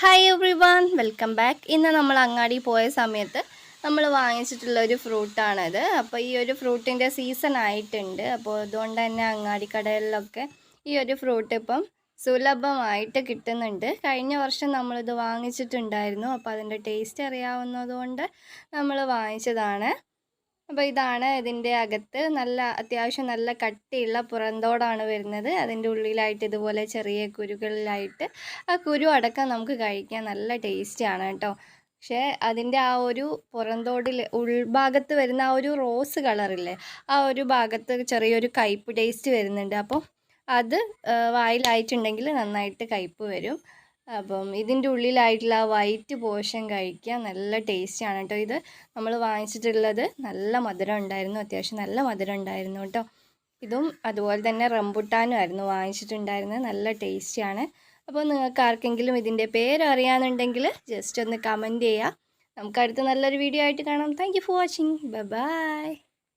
Hi every one welcome back. ഇന്ന് നമ്മൾ അങ്ങാടി പോയ സമയത്ത് നമ്മൾ വാങ്ങിച്ചിട്ടുള്ള ഒരു ഫ്രൂട്ടാണിത്. അപ്പോൾ ഈ ഒരു ഫ്രൂട്ടിൻ്റെ സീസൺ ആയിട്ടുണ്ട്. അപ്പോൾ അതുകൊണ്ട് തന്നെ അങ്ങാടി കടകളിലൊക്കെ ഈ ഒരു ഫ്രൂട്ട് ഇപ്പം സുലഭമായിട്ട് കിട്ടുന്നുണ്ട്. കഴിഞ്ഞ വർഷം നമ്മളിത് വാങ്ങിച്ചിട്ടുണ്ടായിരുന്നു. അപ്പോൾ അതിൻ്റെ ടേസ്റ്റ് അറിയാവുന്നതുകൊണ്ട് നമ്മൾ വാങ്ങിച്ചതാണ്. അപ്പോൾ ഇതാണ് ഇതിൻ്റെ അകത്ത്. അത്യാവശ്യം നല്ല കട്ടിയുള്ള പുറന്തോടാണ് വരുന്നത്. അതിൻ്റെ ഉള്ളിലായിട്ട് ഇതുപോലെ ചെറിയ കുരുകളിലായിട്ട് ആ കുരു അടക്കം നമുക്ക് കഴിക്കാൻ നല്ല ടേസ്റ്റിയാണ് കേട്ടോ. പക്ഷേ അതിൻ്റെ ആ ഒരു പുറന്തോടിൽ ഉൾഭാഗത്ത് വരുന്ന ആ ഒരു റോസ് കളറില്ലേ, ആ ഒരു ഭാഗത്ത് ചെറിയൊരു കയ്പ്പ് ടേസ്റ്റ് വരുന്നുണ്ട്. അപ്പോൾ അത് വായിലായിട്ടുണ്ടെങ്കിൽ നന്നായിട്ട് കയ്പ്പ് വരും. അപ്പം ഇതിൻ്റെ ഉള്ളിലായിട്ടുള്ള ആ വൈറ്റ് പോർഷൻ കഴിക്കാൻ നല്ല ടേസ്റ്റിയാണ് കേട്ടോ. ഇത് നമ്മൾ വാങ്ങിച്ചിട്ടുള്ളത് നല്ല മധുരം ഉണ്ടായിരുന്നു, അത്യാവശ്യം നല്ല മധുരം ഉണ്ടായിരുന്നു കേട്ടോ. ഇതും അതുപോലെ തന്നെ റംബുട്ടാനും ആയിരുന്നു വാങ്ങിച്ചിട്ടുണ്ടായിരുന്നത്. നല്ല ടേസ്റ്റിയാണ്. അപ്പോൾ നിങ്ങൾക്ക് ആർക്കെങ്കിലും ഇതിൻ്റെ പേര് അറിയാമെന്നുണ്ടെങ്കിൽ ജസ്റ്റ് ഒന്ന് കമൻറ്റ് ചെയ്യുക. നമുക്ക് അടുത്ത നല്ലൊരു വീഡിയോ ആയിട്ട് കാണാം. Thank you for watching. Bye bye.